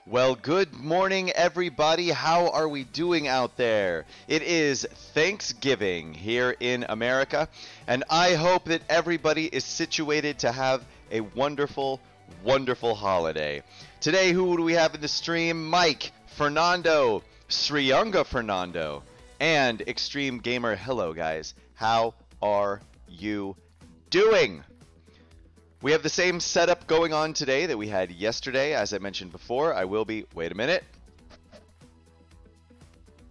Well, good morning, everybody. How are we doing out there? It is Thanksgiving here in America, and I hope that everybody is situated to have a wonderful, wonderful holiday. Today, who do we have in the stream? Mike, Fernando, Sriyanga Fernando, and Extreme Gamer. Hello, guys. How are you doing? We have the same setup going on today that we had yesterday. As I mentioned before, I will be... Wait a minute.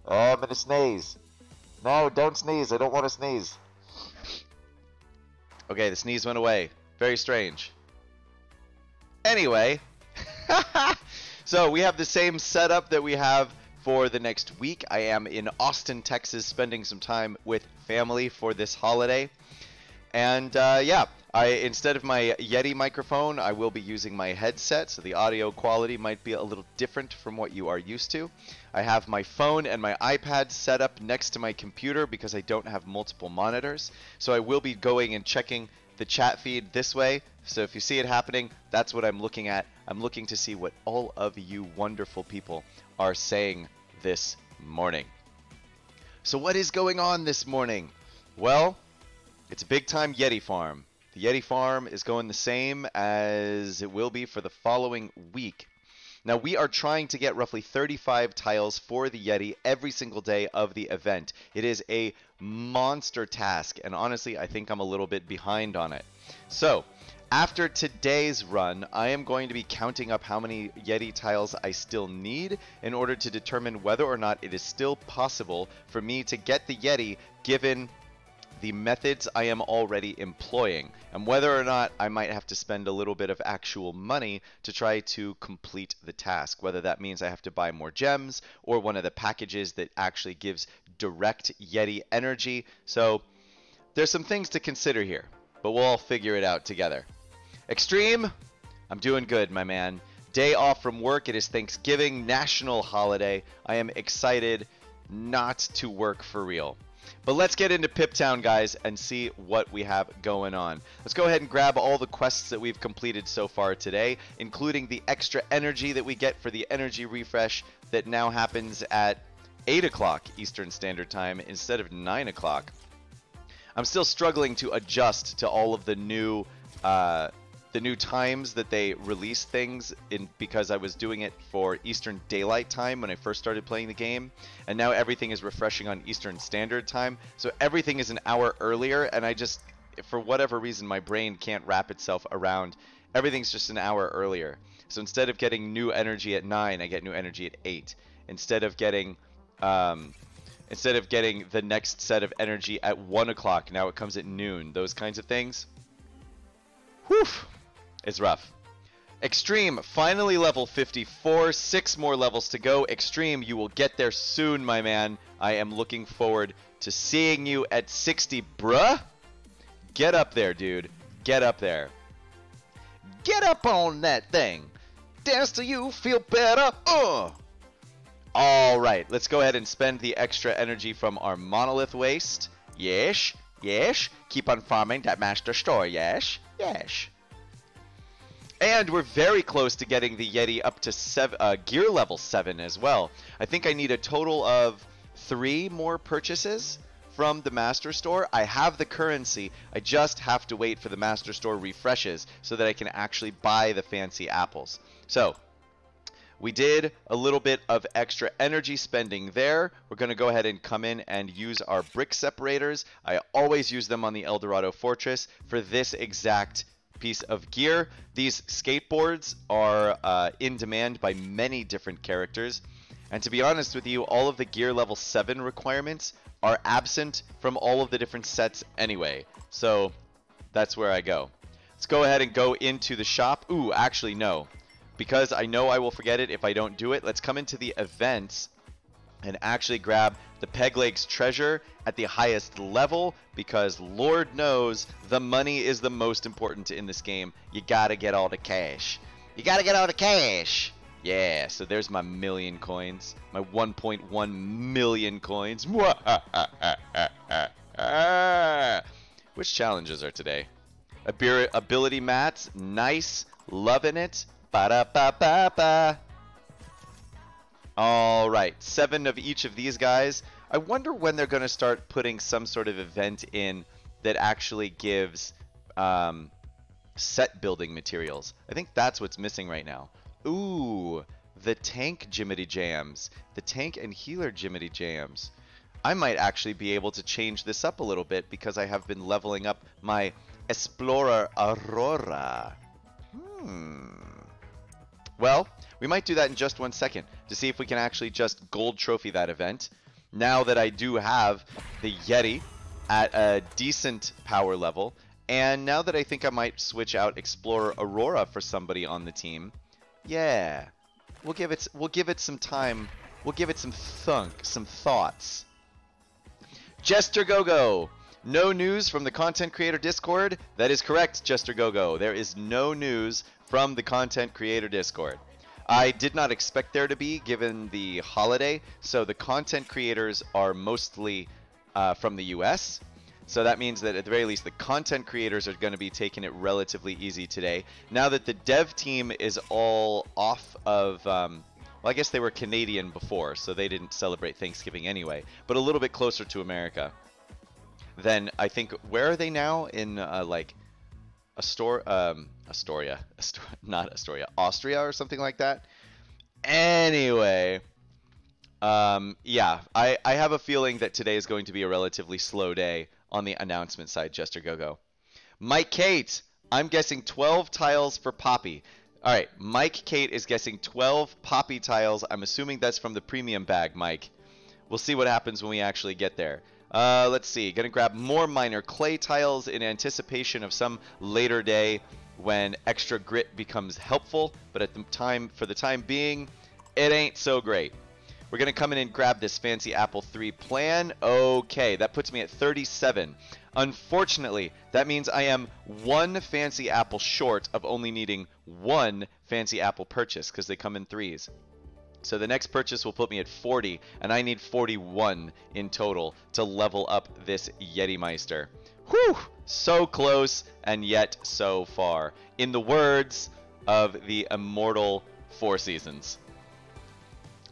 Oh, I'm going to sneeze. No, don't sneeze. I don't want to sneeze. Okay, the sneeze went away. Very strange. Anyway. So, we have the same setup that we have for the next week. I am in Austin, Texas, spending some time with family for this holiday. And, yeah. Instead of my Yeti microphone, I will be using my headset, so the audio quality might be a little different from what you are used to. I have my phone and my iPad set up next to my computer because I don't have multiple monitors. So I will be going and checking the chat feed this way. So if you see it happening, that's what I'm looking at. I'm looking to see what all of you wonderful people are saying this morning. So what is going on this morning? Well, it's a big time Yeti farm. The Yeti farm is going the same as it will be for the following week. Now, we are trying to get roughly 35 tiles for the Yeti every single day of the event. It is a monster task, and honestly, I think I'm a little bit behind on it. So, after today's run, I am going to be counting up how many Yeti tiles I still need in order to determine whether or not it is still possible for me to get the Yeti given the methods I am already employing, and whether or not I might have to spend a little bit of actual money to try to complete the task, whether that means I have to buy more gems or one of the packages that actually gives direct Yeti energy. So there's some things to consider here, but we'll all figure it out together. Extreme, I'm doing good, my man. Day off from work. It is Thanksgiving, national holiday. I am excited not to work for real. But let's get into Pip Town, guys, and see what we have going on. Let's go ahead and grab all the quests that we've completed so far today, including the extra energy that we get for the energy refresh that now happens at 8 o'clock Eastern Standard Time instead of 9 o'clock. I'm still struggling to adjust to all of the new times that they release things in, because I was doing it for Eastern Daylight Time when I first started playing the game, and now everything is refreshing on Eastern Standard Time, so everything is an hour earlier, and I just, for whatever reason, my brain can't wrap itself around everything's just an hour earlier. So instead of getting new energy at 9, I get new energy at 8. Instead of getting the next set of energy at 1 o'clock, now it comes at noon. Those kinds of things. Whew! It's rough. Extreme, finally level 54, 6 more levels to go. Extreme, you will get there soon, my man. I am looking forward to seeing you at 60, bruh. Get up there, dude. Get up there. Get up on that thing. Dance till you feel better. Alright, let's go ahead and spend the extra energy from our monolith waste. Yes, yes. Keep on farming that master store, yes, yes. And we're very close to getting the Yeti up to gear level 7 as well. I think I need a total of 3 more purchases from the Master Store. I have the currency. I just have to wait for the Master Store refreshes so that I can actually buy the fancy apples. So, we did a little bit of extra energy spending there. We're going to go ahead and come in and use our brick separators. I always use them on the El Dorado Fortress for this exact piece of gear. These skateboards are in demand by many different characters, and to be honest with you, all of the gear level 7 requirements are absent from all of the different sets anyway, so that's where I go. Let's go ahead and go into the shop. Ooh, actually no, because I know I will forget it if I don't do it. Let's come into the events and actually grab the Peg Legs treasure at the highest level, because Lord knows the money is the most important in this game. You gotta get all the cash. You gotta get all the cash. Yeah, so there's my million coins. My 1.1 million coins. Which challenges are today? Ability mats. Nice. Loving it. Ba-da-ba-ba-ba. All right, 7 of each of these guys. I wonder when they're going to start putting some sort of event in that actually gives set building materials. I think that's what's missing right now. Ooh, the tank Jiminy Jams. The tank and healer Jiminy Jams. I might actually be able to change this up a little bit because I have been leveling up my Explorer Aurora. Well, we might do that in just 1 second to see if we can actually just gold trophy that event. Now that I do have the Yeti at a decent power level, and now that I think I might switch out Explorer Aurora for somebody on the team, yeah, we'll give it some time. We'll give it some thoughts. Jester Gogo. No news from the Content Creator Discord? That is correct, Jester Gogo. There is no news from the Content Creator Discord. I did not expect there to be, given the holiday, so the content creators are mostly from the US. So that means that at the very least, the content creators are going to be taking it relatively easy today. Now that the dev team is all off of, well, I guess they were Canadian before, so they didn't celebrate Thanksgiving anyway, but a little bit closer to America. Then I think, where are they now? In like Austria or something like that. Anyway, yeah, I have a feeling that today is going to be a relatively slow day on the announcement side, Jester Gogo. Mike Kate, I'm guessing 12 tiles for Poppy. All right, Mike Kate is guessing 12 Poppy tiles. I'm assuming that's from the premium bag, Mike. We'll see what happens when we actually get there. Let's see. Gonna grab more minor clay tiles in anticipation of some later day when extra grit becomes helpful, but at the time, for the time being, it ain't so great. We're gonna come in and grab this fancy Apple III plan. Okay, that puts me at 37. Unfortunately, that means I am 1 fancy apple short of only needing 1 fancy apple purchase because they come in 3s. So the next purchase will put me at 40, and I need 41 in total to level up this Yeti Meister. Whew! So close, and yet so far. In the words of the immortal Four Seasons.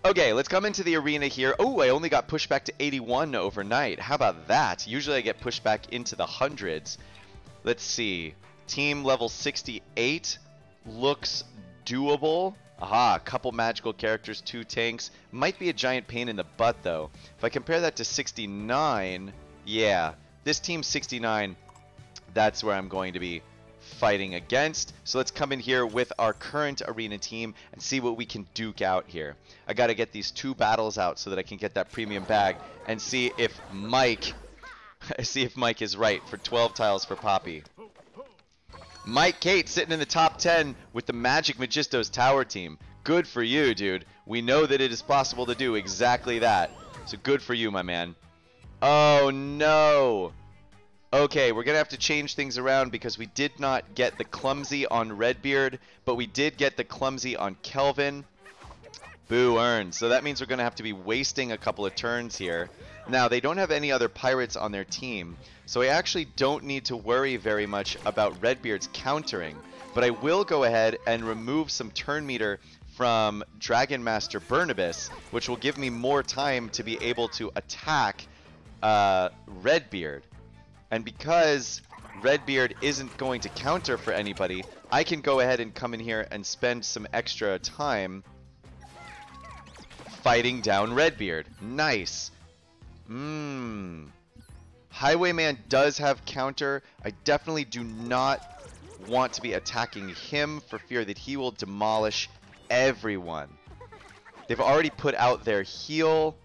Okay, let's come into the arena here. Oh, I only got pushed back to 81 overnight. How about that? Usually I get pushed back into the hundreds. Let's see. Team level 68 looks doable. Aha, a couple magical characters, 2 tanks. Might be a giant pain in the butt, though. If I compare that to 69, yeah, this team 69, that's where I'm going to be fighting against. So let's come in here with our current arena team and see what we can duke out here. I got to get these 2 battles out so that I can get that premium bag and see if Mike is right for 12 tiles for Poppy. Mike Kate sitting in the top 10 with the Magic Magistos Tower team. Good for you, dude. We know that it is possible to do exactly that. So good for you, my man. Oh, no. Okay, we're going to have to change things around because we did not get the Clumsy on Redbeard, but we did get the Clumsy on Kelvin. Boo earned. So that means we're going to have to be wasting a couple of turns here. Now, they don't have any other pirates on their team, so I actually don't need to worry very much about Redbeard's countering, but I will go ahead and remove some turn meter from Dragon Master Burnibus, which will give me more time to be able to attack Redbeard. And because Redbeard isn't going to counter for anybody, I can go ahead and come in here and spend some extra time fighting down Redbeard. Nice. Highwayman does have counter. I definitely do not want to be attacking him for fear that he will demolish everyone. They've already put out their heal.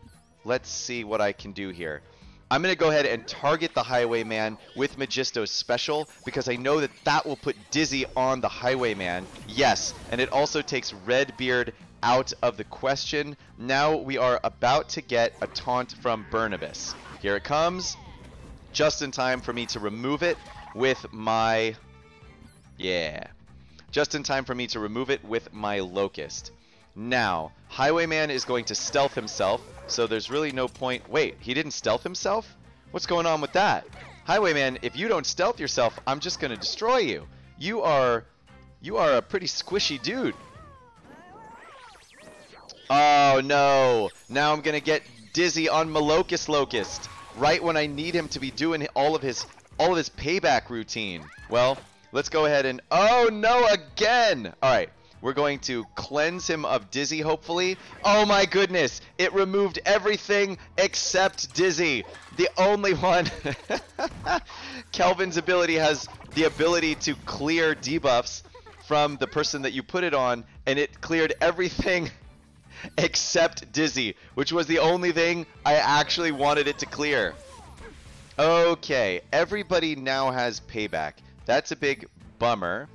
Let's see what I can do here. I'm going to go ahead and target the Highwayman with Magisto's special because I know that that will put Dizzy on the Highwayman. Yes, and it also takes Redbeard out of the question. Now we are about to get a taunt from Burnibus. Here it comes. Just in time for me to remove it with my... Yeah. Just in time for me to remove it with my Locust. Now, Highwayman is going to stealth himself, so there's really no point... Wait, he didn't stealth himself? What's going on with that? Highwayman, if you don't stealth yourself, I'm just going to destroy you. You are a pretty squishy dude. Oh no! Now I'm gonna get dizzy on Malocus Locust right when I need him to be doing all of his payback routine. Well, let's go ahead and oh no again! All right, we're going to cleanse him of dizzy. Hopefully. Oh my goodness! It removed everything except dizzy. The only one. Kelvin's ability has the ability to clear debuffs from the person that you put it on, and it cleared everything except dizzy, which was the only thing I actually wanted it to clear. Okay, everybody now has payback. That's a big bummer.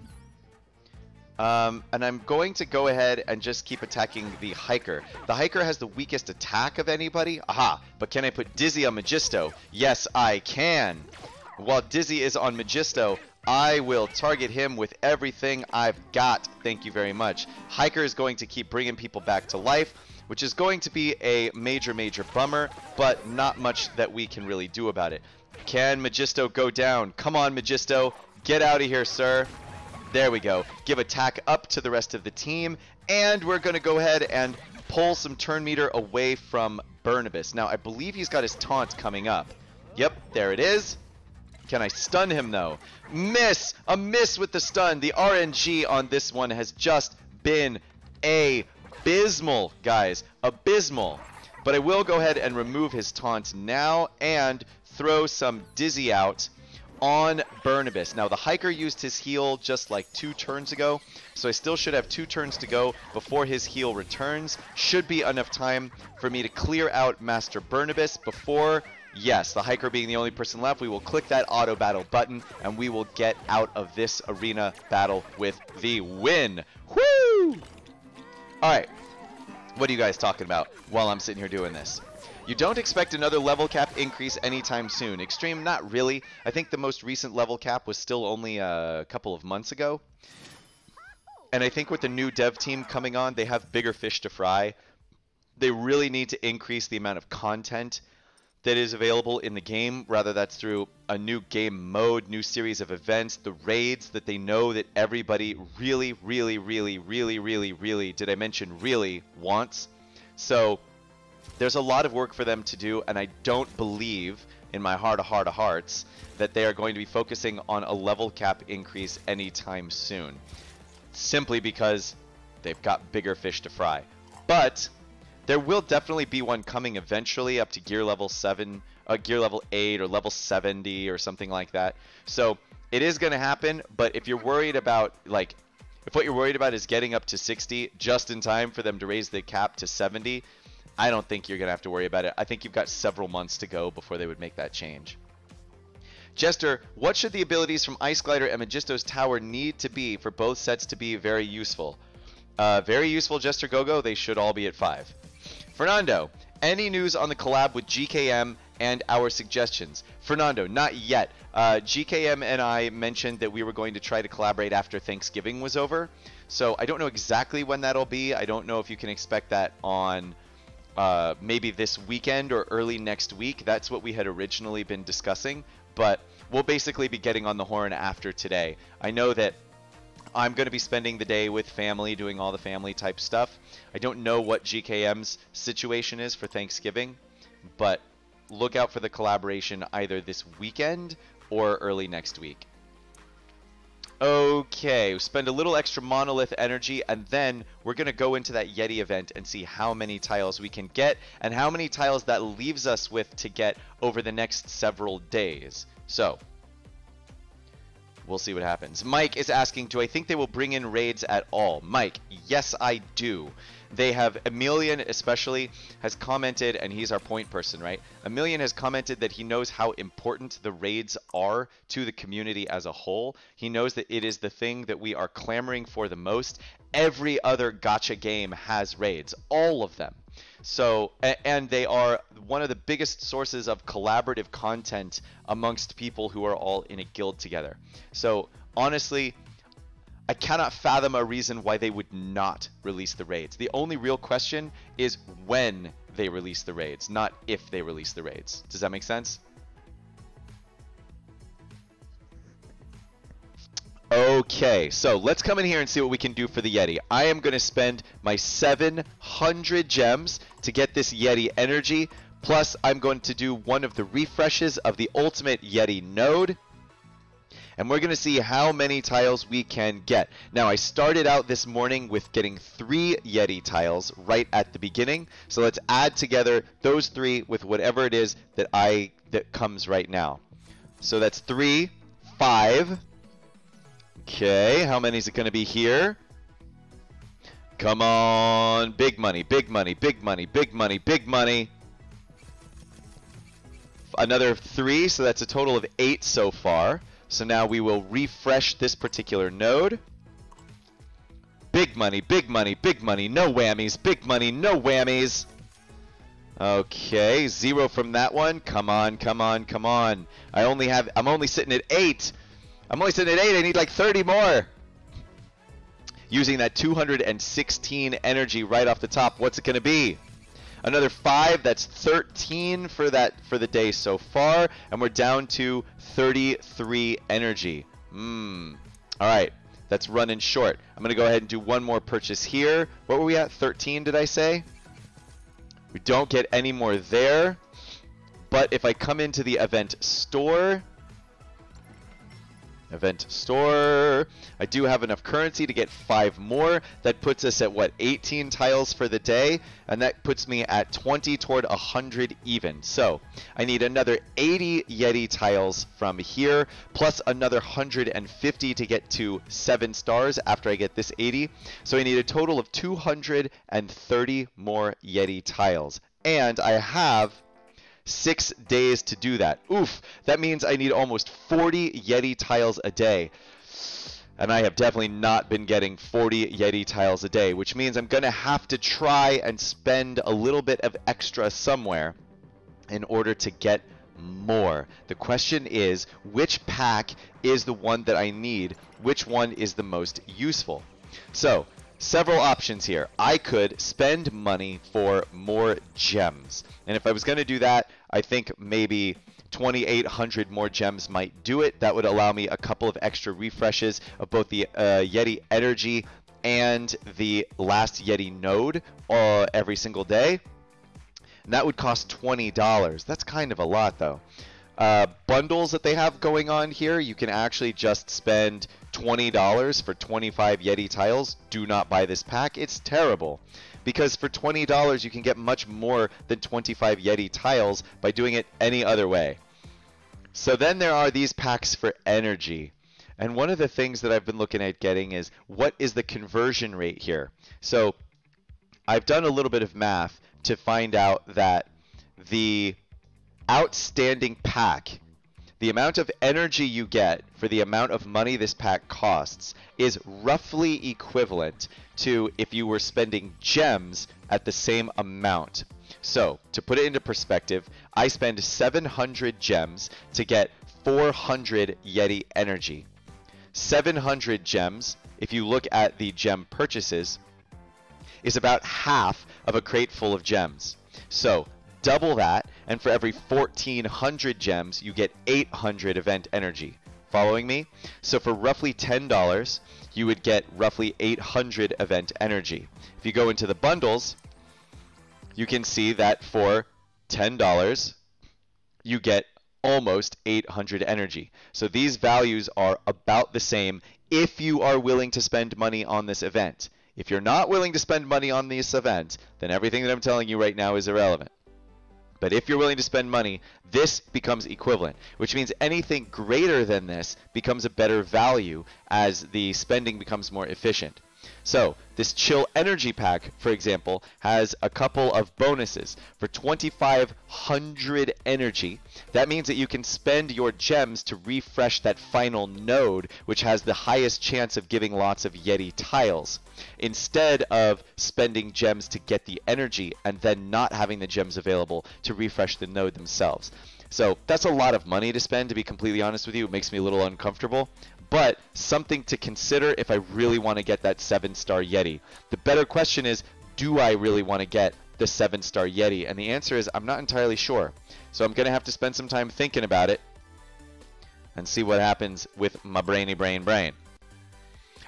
And I'm going to go ahead and just keep attacking the Hiker. The Hiker has the weakest attack of anybody. Aha, but can I put Dizzy on Magisto? Yes, I can. While Dizzy is on Magisto, I will target him with everything I've got. Thank you very much. Hiker is going to keep bringing people back to life, which is going to be a major, major bummer, but not much that we can really do about it. Can Magisto go down? Come on, Magisto. Get out of here, sir. There we go. Give attack up to the rest of the team, and we're going to go ahead and pull some turn meter away from Burnibus. Now, I believe he's got his taunt coming up. Yep, there it is. Can I stun him, though? Miss! A miss with the stun. The RNG on this one has just been abysmal, guys. Abysmal. But I will go ahead and remove his taunt now and throw some Dizzy out on Burnibus. Now, the Hiker used his heal just like 2 turns ago, so I still should have 2 turns to go before his heal returns. Should be enough time for me to clear out Master Burnibus before... Yes, the Hiker being the only person left, we will click that auto battle button and we will get out of this arena battle with the win. Woo! Alright, what are you guys talking about while I'm sitting here doing this? You don't expect another level cap increase anytime soon. Extreme, not really. I think the most recent level cap was still only a couple of months ago. And I think with the new dev team coming on, they have bigger fish to fry. They really need to increase the amount of content that is available in the game, whether that's through a new game mode, new series of events, the raids that they know that everybody really, did I mention really, wants. So there's a lot of work for them to do, and I don't believe in my heart of hearts that they are going to be focusing on a level cap increase anytime soon, simply because they've got bigger fish to fry. But there will definitely be one coming eventually up to gear level 7, gear level 8 or level 70 or something like that. So it is going to happen, but if you're worried about, like, if what you're worried about is getting up to 60 just in time for them to raise the cap to 70, I don't think you're going to have to worry about it. I think you've got several months to go before they would make that change. Jester, what should the abilities from Ice Glider and Magisto's Tower need to be for both sets to be very useful? Very useful, Jester Gogo. They should all be at 5. Fernando, any news on the collab with GKM and our suggestions? Fernando, not yet. GKM and I mentioned that we were going to try to collaborate after Thanksgiving was over. So I don't know exactly when that'll be. I don't know if you can expect that on maybe this weekend or early next week. That's what we had originally been discussing. But we'll basically be getting on the horn after today. I know that I'm going to be spending the day with family, doing all the family type stuff. I don't know what GKM's situation is for Thanksgiving, but look out for the collaboration either this weekend or early next week. Okay, spend a little extra monolith energy, and then we're going to go into that Yeti event and see how many tiles we can get and how many tiles that leaves us with to get over the next several days. So we'll see what happens. Mike is asking, do I think they will bring in raids at all? Mike, yes, I do. They have, Emilian especially, has commented, and he's our point person, right? Emilian has commented that he knows how important the raids are to the community as a whole. He knows that it is the thing that we are clamoring for the most. Every other gacha game has raids, all of them. So, and they are one of the biggest sources of collaborative content amongst people who are all in a guild together. So, honestly, I cannot fathom a reason why they would not release the raids. The only real question is when they release the raids, not if they release the raids. Does that make sense? Okay, so let's come in here and see what we can do for the Yeti. I am going to spend my 700 gems to get this Yeti energy. Plus, I'm going to do one of the refreshes of the Ultimate Yeti node. And we're going to see how many tiles we can get. Now, I started out this morning with getting 3 Yeti tiles right at the beginning. So let's add together those 3 with whatever it is that comes right now. So that's 3, 5. Okay, how many is it going to be here? Come on, big money, big money, big money, big money, big money. Another 3, so that's a total of 8 so far. So now we will refresh this particular node. Big money, big money, big money, no whammies, big money, no whammies. Okay, 0 from that one. Come on, come on, come on. I'm only sitting at 8. I'm only sitting at 8. I need like 30 more. Using that 216 energy right off the top. What's it going to be? Another 5. That's 13 for the day so far. And we're down to 33 energy. All right. That's running short. I'm going to go ahead and do one more purchase here. What were we at? 13, did I say? We don't get any more there. But if I come into the event store, I do have enough currency to get 5 more. That puts us at, what, 18 tiles for the day? And that puts me at 20 toward 100 even. So I need another 80 Yeti tiles from here, plus another 150 to get to 7 stars after I get this 80. So I need a total of 230 more Yeti tiles. And I have 6 days to do that. Oof, that means I need almost 40 Yeti tiles a day. And I have definitely not been getting 40 Yeti tiles a day, which means I'm going to have to try and spend a little bit of extra somewhere in order to get more. The question is, which pack is the one that I need? Which one is the most useful? So, several options here. I could spend money for more gems. And if I was going to do that, I think maybe 2,800 more gems might do it. That would allow me a couple of extra refreshes of both the Yeti energy and the last Yeti node every single day. And that would cost $20. That's kind of a lot, though. Bundles that they have going on here, you can actually just spend $20 for 25 Yeti tiles. Do not buy this pack. It's terrible. Because for $20 you can get much more than 25 Yeti tiles by doing it any other way. So then there are these packs for energy. And one of the things that I've been looking at getting is, what is the conversion rate here? So I've done a little bit of math to find out that the outstanding pack, the amount of energy you get for the amount of money this pack costs, is roughly equivalent to if you were spending gems at the same amount. So, to put it into perspective, I spend 700 gems to get 400 Yeti energy. 700 gems, if you look at the gem purchases, is about half of a crate full of gems. So, double that, and for every 1,400 gems, you get 800 event energy. Following me? So for roughly $10, you would get roughly 800 event energy. If you go into the bundles, you can see that for $10, you get almost 800 energy. So these values are about the same if you are willing to spend money on this event. If you're not willing to spend money on this event, then everything that I'm telling you right now is irrelevant. But if you're willing to spend money, this becomes equivalent, which means anything greater than this becomes a better value as the spending becomes more efficient. So this Chill Energy Pack, for example, has a couple of bonuses. For 2,500 energy, that means that you can spend your gems to refresh that final node, which has the highest chance of giving lots of Yeti tiles, instead of spending gems to get the energy and then not having the gems available to refresh the node themselves. So that's a lot of money to spend, to be completely honest with you. It makes me a little uncomfortable. But something to consider if I really want to get that 7-star Yeti. The better question is, do I really want to get the 7-star Yeti? And the answer is, I'm not entirely sure. So I'm going to have to spend some time thinking about it and see what happens with my brain.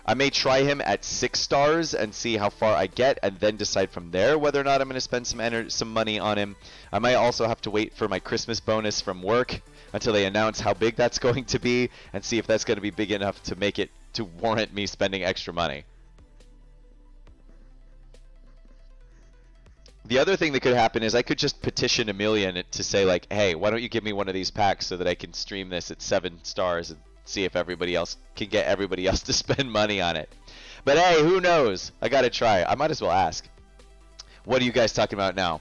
I may try him at 6 stars and see how far I get, and then decide from there whether or not I'm going to spend some money on him. I might also have to wait for my Christmas bonus from work until they announce how big that's going to be, and see if that's going to be big enough to make it to warrant me spending extra money. The other thing that could happen is I could just petition Emilian to say, like, hey, why don't you give me one of these packs so that I can stream this at 7 stars and see if everybody else can get everybody else to spend money on it. But hey, who knows? I gotta try. I might as well ask. What are you guys talking about now?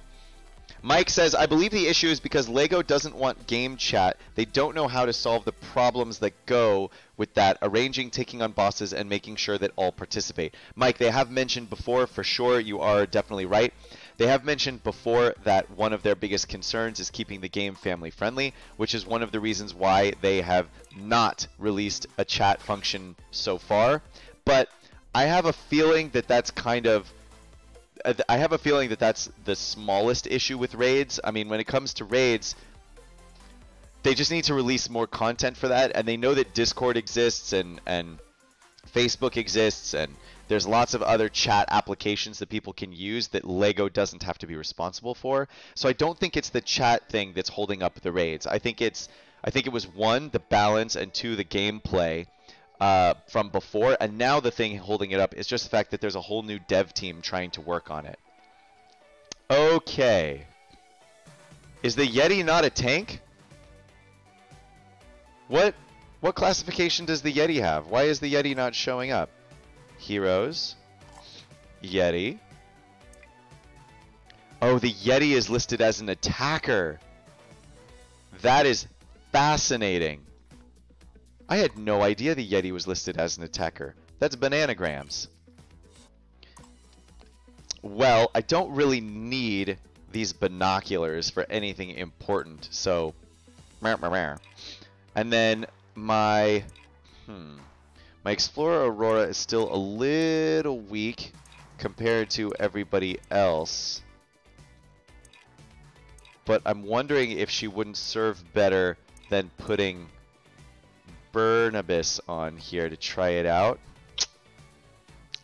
Mike says, I believe the issue is because LEGO doesn't want game chat. They don't know how to solve the problems that go with that, arranging, taking on bosses, and making sure that all participate. Mike, they have mentioned before, for sure, you are definitely right. They have mentioned before that one of their biggest concerns is keeping the game family friendly, which is one of the reasons why they have not released a chat function so far. But I have a feeling that that's kind of I have a feeling that that's the smallest issue with raids. I mean, when it comes to raids, they just need to release more content for that, and they know that Discord exists and Facebook exists, and there's lots of other chat applications that people can use that LEGO doesn't have to be responsible for. So I don't think it's the chat thing that's holding up the raids. I think it was 1, the balance, and 2, the gameplay from before, and now the thing holding it up is just the fact that there's a whole new dev team trying to work on it. Okay. Is the Yeti not a tank? What classification does the Yeti have? Why is the Yeti not showing up? Heroes. Yeti. Oh, the Yeti is listed as an attacker. That is fascinating. I had no idea the Yeti was listed as an attacker. That's bananagrams. Well, I don't really need these binoculars for anything important, so... And then my Explorer Aurora is still a little weak compared to everybody else. But I'm wondering if she wouldn't serve better than putting Burnabus on here to try it out.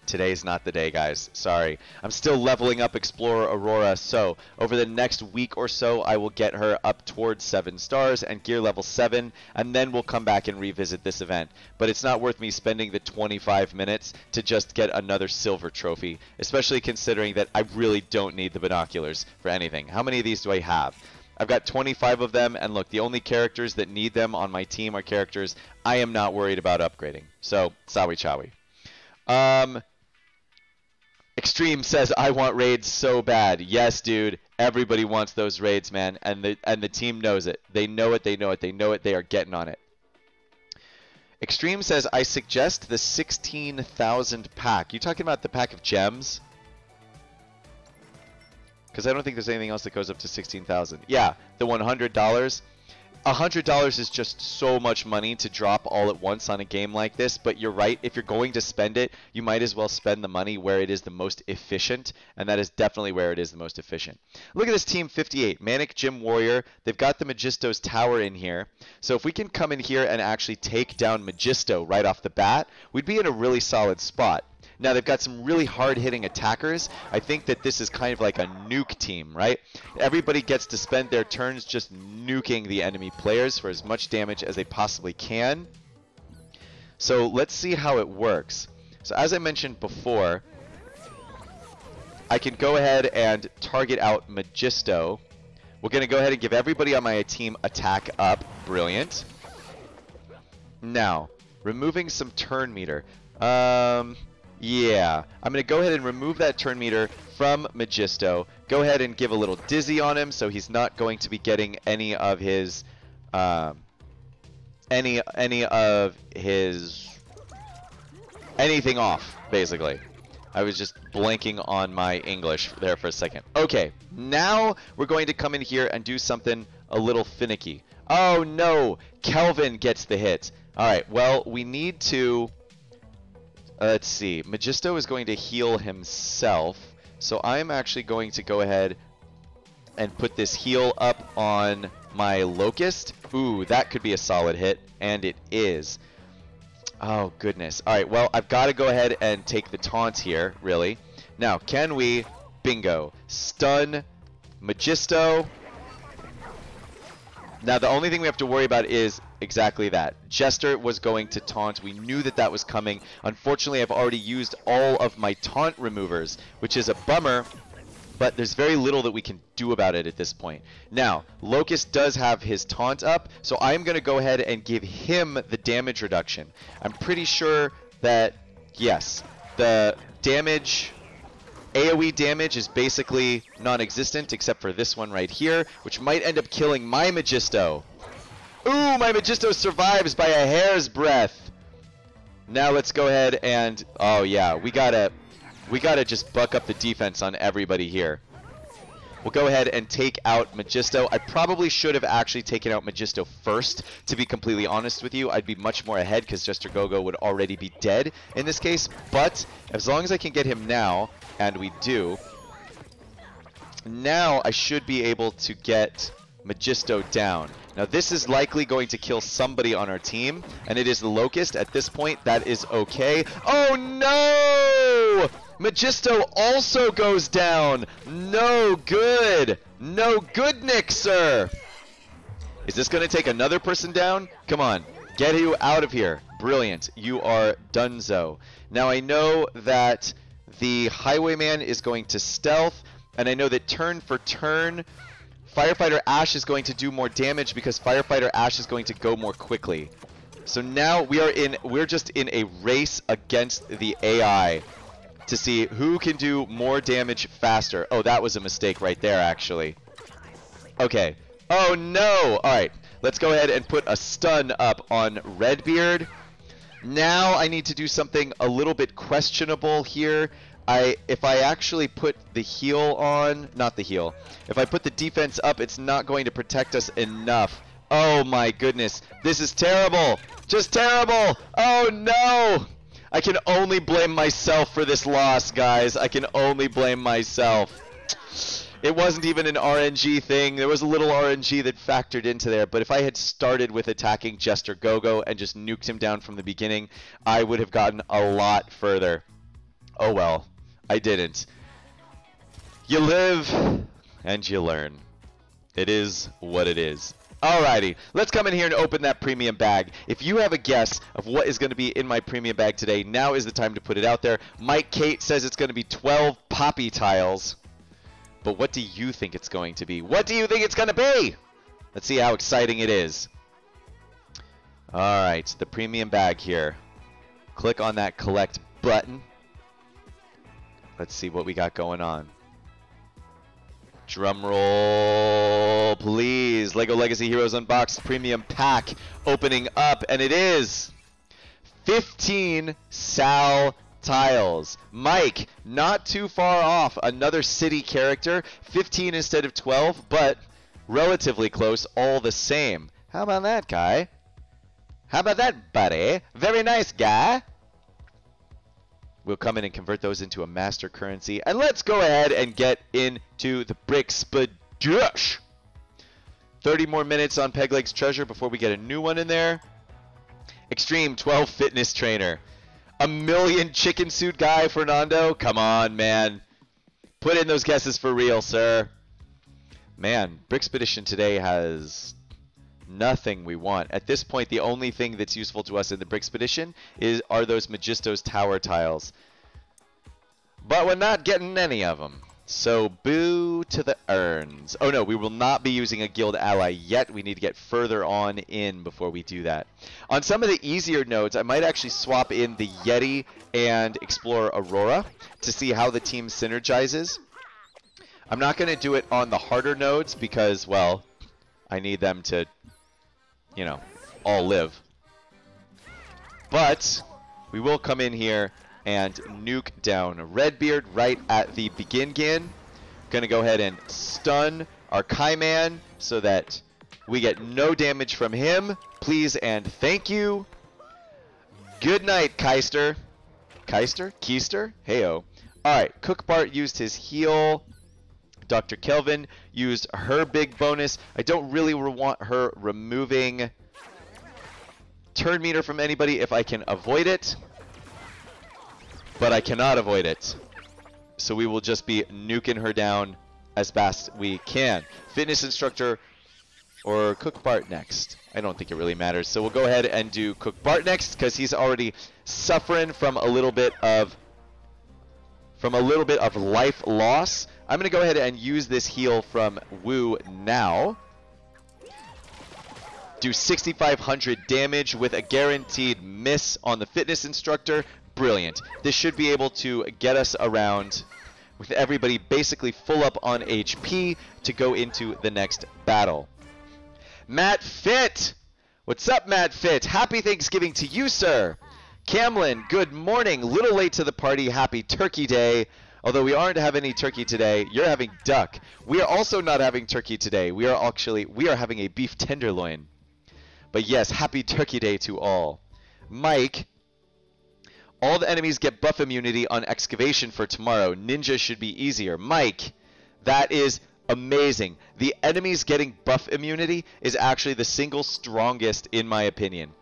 Today's not the day, guys. Sorry. I'm still leveling up Explorer Aurora, so over the next week or so, I will get her up towards 7 stars and gear level 7, and then we'll come back and revisit this event. But it's not worth me spending the 25 minutes to just get another silver trophy, especially considering that I really don't need the binoculars for anything. How many of these do I have? I've got 25 of them, and look, the only characters that need them on my team are characters I am not worried about upgrading. So, Sawi Chawi. Extreme says, I want raids so bad. Yes, dude. Everybody wants those raids, man. And the team knows it. They know it. They know it. They know it. They are getting on it. Extreme says, I suggest the 16,000 pack. You talking about the pack of gems? Because I don't think there's anything else that goes up to 16,000. Yeah, the $100. $100 is just so much money to drop all at once on a game like this, but you're right, if you're going to spend it, you might as well spend the money where it is the most efficient, and that is definitely where it is the most efficient. Look at this Team 58, Manic Gym Warrior. They've got the Magisto's tower in here, so if we can come in here and actually take down Magisto right off the bat, we'd be in a really solid spot. Now, they've got some really hard-hitting attackers. I think that this is kind of like a nuke team, right? Everybody gets to spend their turns just nuking the enemy players for as much damage as they possibly can. So let's see how it works. So as I mentioned before, I can go ahead and target out Magisto. We're going to go ahead and give everybody on my team attack up. Brilliant. Now, removing some turn meter. Yeah, I'm going to go ahead and remove that turn meter from Magisto. Go ahead and give a little dizzy on him so he's not going to be getting any of his anything off, basically. I was just blanking on my English there for a second. Okay, now we're going to come in here and do something a little finicky. Oh no, Kelvin gets the hit. Alright, well, we need to... let's see. Magisto is going to heal himself. So I'm actually going to go ahead and put this heal up on my Locust. Ooh, that could be a solid hit. And it is. Oh, goodness. All right, well, I've got to go ahead and take the taunt here, really. Now, can we, bingo, stun Magisto? Now, the only thing we have to worry about is exactly that. Jester was going to taunt. We knew that that was coming. Unfortunately, I've already used all of my taunt removers, which is a bummer, but there's very little that we can do about it at this point. Now, Locust does have his taunt up, so I'm going to go ahead and give him the damage reduction. I'm pretty sure that, yes, the damage, AoE damage is basically non-existent except for this one right here, which might end up killing my Magisto. Ooh, my Magisto survives by a hair's breadth. Now let's go ahead and, oh yeah, we gotta just buck up the defense on everybody here. We'll go ahead and take out Magisto. I probably should have actually taken out Magisto first, to be completely honest with you. I'd be much more ahead because Jester Gogo would already be dead in this case. But as long as I can get him now, and we do, now I should be able to get Magisto down. Now this is likely going to kill somebody on our team, and it is the Locust. At this point, that is okay. Oh no! Magisto also goes down. No good. No good, Nick, sir. Is this going to take another person down? Come on. Get you out of here. Brilliant. You are donezo. Now I know that the Highwayman is going to stealth, and I know that turn for turn, Firefighter Ash is going to do more damage because Firefighter Ash is going to go more quickly. So now we're just in a race against the AI to see who can do more damage faster. Oh, that was a mistake right there, actually. Okay. Oh, no! Alright, let's go ahead and put a stun up on Redbeard. Now I need to do something a little bit questionable here. If I actually put the heal on, not the heal, if I put the defense up, it's not going to protect us enough. Oh my goodness, this is terrible! Just terrible! Oh no! I can only blame myself for this loss, guys. I can only blame myself. It wasn't even an RNG thing. There was a little RNG that factored into there, but if I had started with attacking Jester Gogo and just nuked him down from the beginning, I would have gotten a lot further. Oh well, I didn't. You live and you learn. It is what it is. Alrighty, let's come in here and open that premium bag. If you have a guess of what is going to be in my premium bag today, now is the time to put it out there. Mike Kate says it's going to be 12 poppy tiles. But what do you think it's going to be? What do you think it's going to be? Let's see how exciting it is. Alright, the premium bag here. Click on that collect button. Let's see what we got going on. Drum roll, please. LEGO Legacy Heroes Unboxed Premium Pack opening up, and it is 15 Sal tiles. Mike, not too far off. Another city character. 15 instead of 12, but relatively close all the same. How about that, guy? How about that, buddy? Very nice, guy. We'll come in and convert those into a master currency. And let's go ahead and get into the Brickspadush. 30 more minutes on Pegleg's Treasure before we get a new one in there. Extreme 12 Fitness Trainer. A million chicken suit guy, Fernando? Come on, man. Put in those guesses for real, sir. Man, Brickspedition today has nothing we want. At this point, the only thing that's useful to us in the Brickspedition are those Magisto's tower tiles. But we're not getting any of them. So boo to the urns. Oh no, we will not be using a guild ally yet. We need to get further on in before we do that. On some of the easier nodes, I might actually swap in the Yeti and explore Aurora to see how the team synergizes. I'm not going to do it on the harder nodes because, well, I need them to, you know, all live. But we will come in here and nuke down Redbeard right at the begin. Gonna go ahead and stun our Kaiman so that we get no damage from him. Please and thank you. Good night, Keister. Keister? Heyo. Alright, Cookbart used his heal. Dr. Kelvin used her big bonus. I don't really want her removing turn meter from anybody if I can avoid it. But I cannot avoid it. So we will just be nuking her down as fast we can. Fitness instructor or Cook Bart next. I don't think it really matters. So we'll go ahead and do Cook Bart next because he's already suffering from a little bit of life loss. I'm going to go ahead and use this heal from Wu now. Do 6,500 damage with a guaranteed miss on the fitness instructor. Brilliant. This should be able to get us around with everybody basically full up on HP to go into the next battle. Matt Fit! What's up, Matt Fit? Happy Thanksgiving to you, sir. Camlin, good morning. Little late to the party. Happy Turkey Day. Although we aren't having any turkey today, you're having duck. We are also not having turkey today. We are having a beef tenderloin. But yes, happy Turkey Day to all. Mike, all the enemies get buff immunity on excavation for tomorrow. Ninja should be easier. Mike, that is amazing. The enemies getting buff immunity is actually the single strongest in my opinion.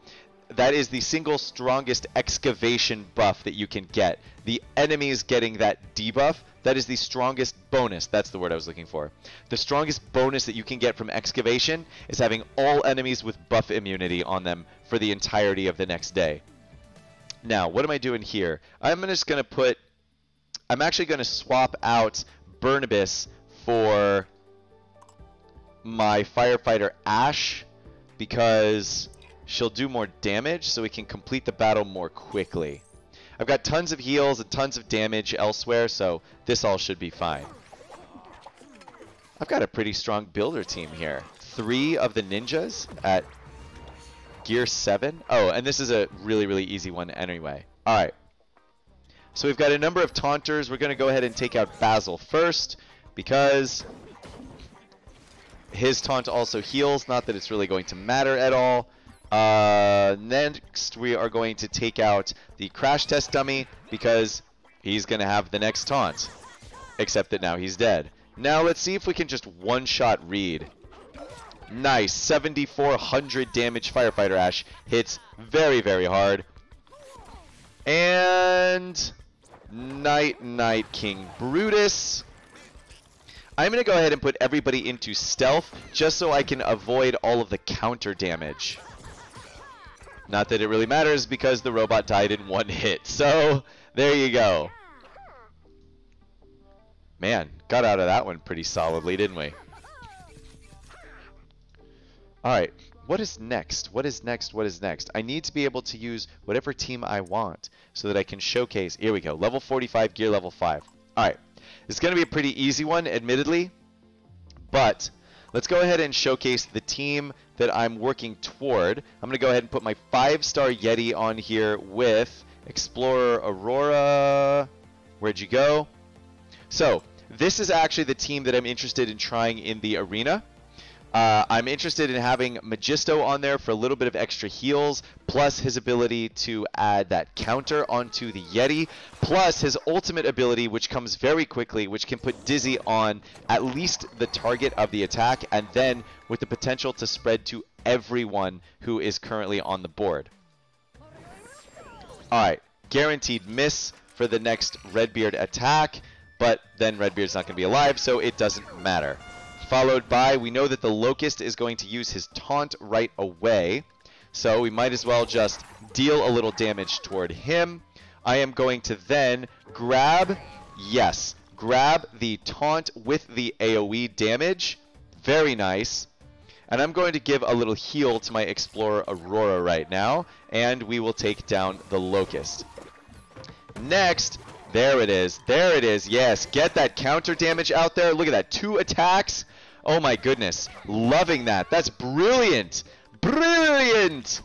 That is the single strongest excavation buff that you can get. The enemies getting that debuff, that is the strongest bonus. That's the word I was looking for. The strongest bonus that you can get from excavation is having all enemies with buff immunity on them for the entirety of the next day. Now, what am I doing here? I'm actually going to swap out Burnibus for my Firefighter Ash because she'll do more damage so we can complete the battle more quickly. I've got tons of heals and tons of damage elsewhere, so this all should be fine. I've got a pretty strong builder team here. 3 of the ninjas at Gear 7. Oh, and this is a really, really easy one anyway. Alright. So we've got a number of taunters. We're going to go ahead and take out Basil first because his taunt also heals. Not that it's really going to matter at all. Next, we are going to take out the Crash Test Dummy because he's going to have the next taunt. Except that now he's dead. Now let's see if we can just one-shot Reed. Nice. 7,400 damage Firefighter Ash. Hits very, very hard. And Night King Brutus. I'm going to go ahead and put everybody into stealth just so I can avoid all of the counter damage. Not that it really matters because the robot died in 1 hit. So, there you go. Man, got out of that one pretty solidly, didn't we? Alright, what is next? What is next? What is next? I need to be able to use whatever team I want so that I can showcase. Here we go. Level 45, gear level 5. Alright, this is going to be a pretty easy one, admittedly. But let's go ahead and showcase the team that I'm working toward. I'm going to go ahead and put my 5-star Yeti on here with Explorer Aurora. Where'd you go? So, this is actually the team that I'm interested in trying in the arena. I'm interested in having Magisto on there for a little bit of extra heals, plus his ability to add that counter onto the Yeti, plus his ultimate ability, which comes very quickly, which can put Dizzy on at least the target of the attack, and then with the potential to spread to everyone who is currently on the board. Alright, guaranteed miss for the next Redbeard attack, but then Redbeard's not going to be alive, so it doesn't matter. Followed by, we know that the Locust is going to use his taunt right away, so we might as well just deal a little damage toward him. I am going to then grab the taunt with the AoE damage. Very nice. And I'm going to give a little heal to my Explorer Aurora right now, and we will take down the Locust. Next, there it is, yes, get that counter damage out there. Look at that, 2 attacks. Oh my goodness, loving that. That's brilliant, brilliant.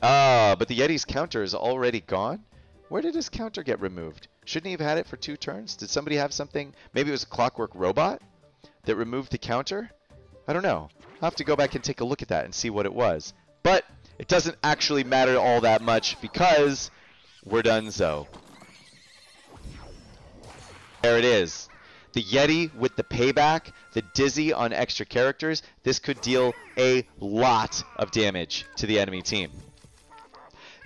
But the Yeti's counter is already gone. Where did his counter get removed? Shouldn't he have had it for 2 turns? Did somebody have something? Maybe it was a Clockwork Robot that removed the counter? I don't know. I'll have to go back and take a look at that and see what it was. But it doesn't actually matter all that much because we're donezo. There it is. The Yeti with the payback, the Dizzy on extra characters. This could deal a lot of damage to the enemy team.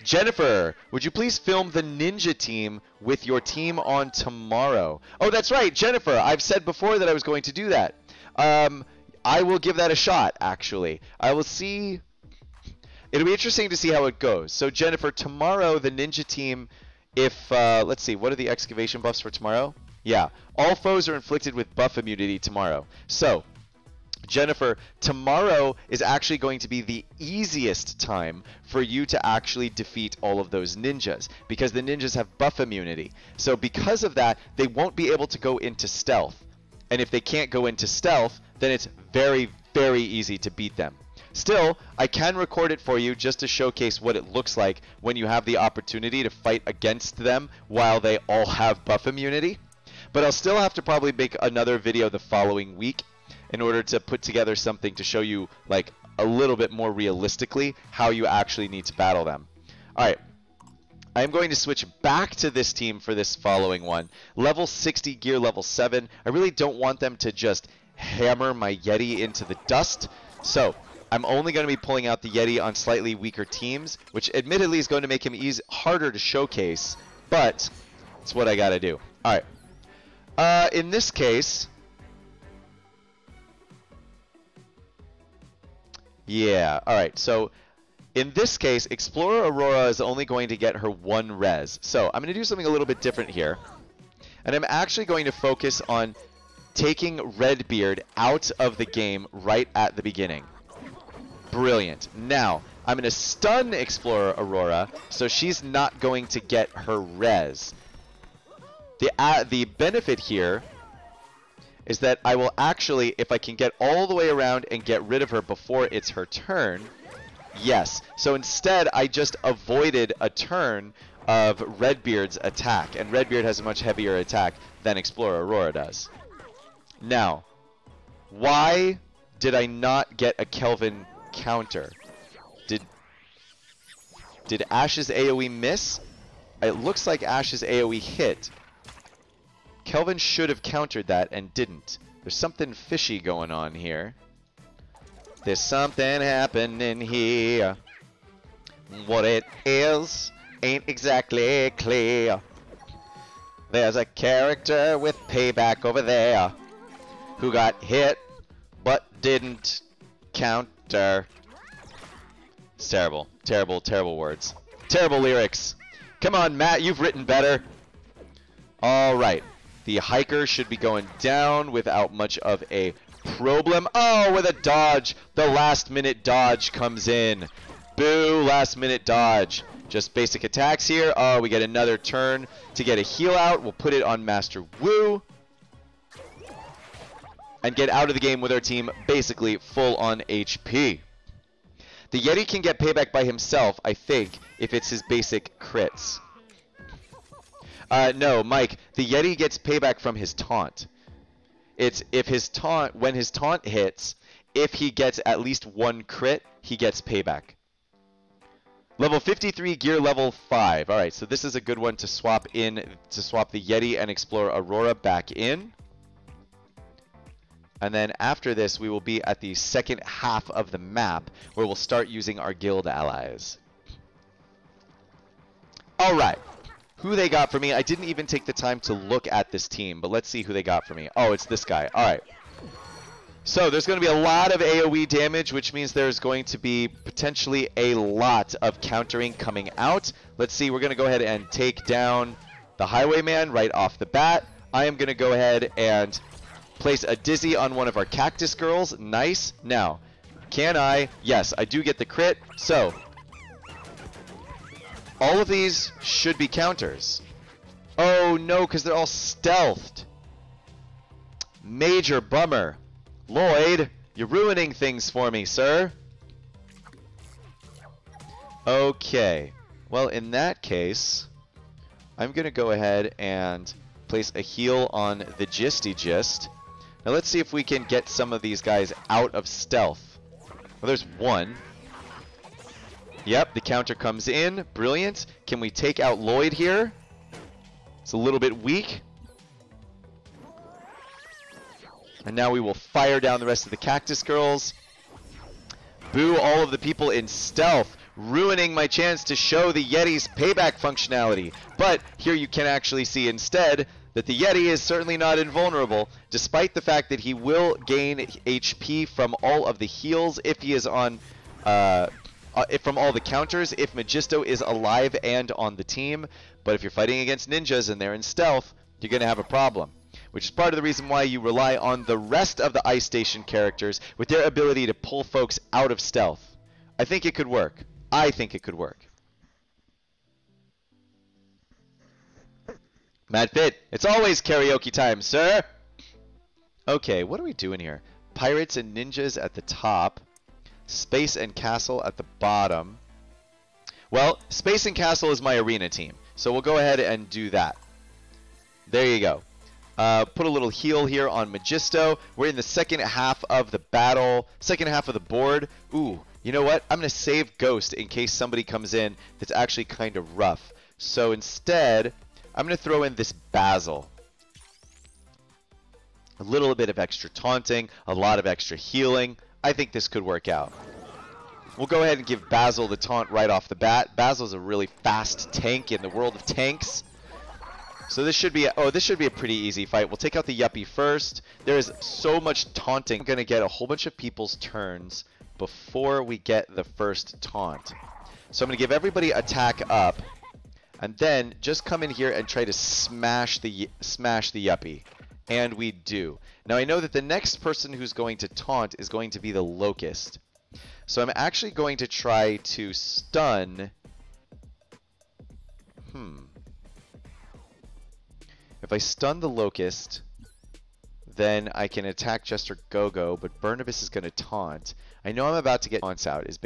Jennifer, would you please film the ninja team with your team on tomorrow? Oh, that's right, Jennifer. I've said before that I was going to do that. I will give that a shot, actually. I will see. It'll be interesting to see how it goes. So, Jennifer, tomorrow the ninja team, if, let's see, what are the excavation buffs for tomorrow? Yeah, all foes are inflicted with buff immunity tomorrow. So, Jennifer, tomorrow is actually going to be the easiest time for you to actually defeat all of those ninjas, because the ninjas have buff immunity. So because of that, they won't be able to go into stealth. And if they can't go into stealth, then it's very, very easy to beat them. Still, I can record it for you just to showcase what it looks like when you have the opportunity to fight against them while they all have buff immunity. But I'll still have to probably make another video the following week in order to put together something to show you like a little bit more realistically how you actually need to battle them. Alright, I'm going to switch back to this team for this following one. Level 60, gear level 7. I really don't want them to just hammer my Yeti into the dust, so I'm only going to be pulling out the Yeti on slightly weaker teams, which admittedly is going to make him harder to showcase, but it's what I gotta do. Alright, in this case, yeah, alright, so in this case, Explorer Aurora is only going to get her 1 res. So I'm going to do something a little bit different here. And I'm actually going to focus on taking Redbeard out of the game right at the beginning. Brilliant. Now, I'm going to stun Explorer Aurora, so she's not going to get her res. The benefit here is that I will actually, if I can get all the way around and get rid of her before it's her turn, yes. So instead, I just avoided a turn of Redbeard's attack, and Redbeard has a much heavier attack than Explorer Aurora does. Now, why did I not get a Kelvin counter? Did Ash's AoE miss? It looks like Ash's AoE hit. Kelvin should have countered that and didn't. There's something fishy going on here. There's something happening here. What it is ain't exactly clear. There's a character with payback over there who got hit but didn't counter. It's terrible. Terrible, terrible words. Terrible lyrics. Come on, Matt, you've written better. Alright. The hiker should be going down without much of a problem. Oh, with a dodge. The last minute dodge comes in. Boo, last minute dodge. Just basic attacks here. Oh, we get another turn to get a heal out. We'll put it on Master Wu. And get out of the game with our team basically full on HP. The Yeti can get payback by himself, I think, if it's his basic crits. No, Mike, the Yeti gets payback from his taunt. It's if his taunt, when his taunt hits, if he gets at least 1 crit, he gets payback. Level 53, gear level 5. Alright, so this is a good one to swap in, to swap the Yeti and Explorer Aurora back in. And then after this, we will be at the second half of the map, where we'll start using our guild allies. Alright. Who they got for me? I didn't even take the time to look at this team, but let's see who they got for me. Oh, it's this guy. Alright. So there's going to be a lot of AoE damage, which means there's going to be potentially a lot of countering coming out. Let's see, we're going to go ahead and take down the Highwayman right off the bat. I am going to go ahead and place a Dizzy on one of our Cactus Girls. Nice. Now, can I? Yes, I do get the crit. So, all of these should be counters. Oh no, because they're all stealthed. Major bummer. Lloyd, you're ruining things for me, sir. Okay. Well, in that case, I'm going to go ahead and place a heal on the Gisty Gist. Now let's see if we can get some of these guys out of stealth. Well, there's one. Yep, the counter comes in. Brilliant. Can we take out Lloyd here? It's a little bit weak. And now we will fire down the rest of the Cactus Girls. Boo all of the people in stealth. ruining my chance to show the Yeti's payback functionality. But here you can actually see instead that the Yeti is certainly not invulnerable, despite the fact that he will gain HP from all of the heals if he is on, from all the counters, if Magisto is alive and on the team. But if you're fighting against ninjas and they're in stealth, you're going to have a problem. Which is part of the reason why you rely on the rest of the Ice Station characters with their ability to pull folks out of stealth. I think it could work. I think it could work. Mad Fit, it's always karaoke time, sir! Okay, what are we doing here? Pirates and ninjas at the top. Space and Castle at the bottom. Well, Space and Castle is my arena team, so we'll go ahead and do that. There you go. Put a little heal here on Magisto. We're in the second half of the battle, second half of the board. Ooh, you know what? I'm going to save Ghost in case somebody comes in that's actually kind of rough. So instead, I'm going to throw in this Basil. A little bit of extra taunting, a lot of extra healing. I think this could work out. We'll go ahead and give Basil the taunt right off the bat. Basil's a really fast tank in the world of tanks. So this should be a pretty easy fight. We'll take out the Yuppie first. There is so much taunting. We're going to get a whole bunch of people's turns before we get the first taunt. So I'm going to give everybody attack up, and then just come in here and try to smash the Yuppie. And we do. Now I know that the next person who's going to taunt is going to be the Locust. So I'm actually going to try to stun. If I stun the Locust, then I can attack Jester Gogo, but Burnibus is going to taunt. I know I'm about to get taunts out, is basically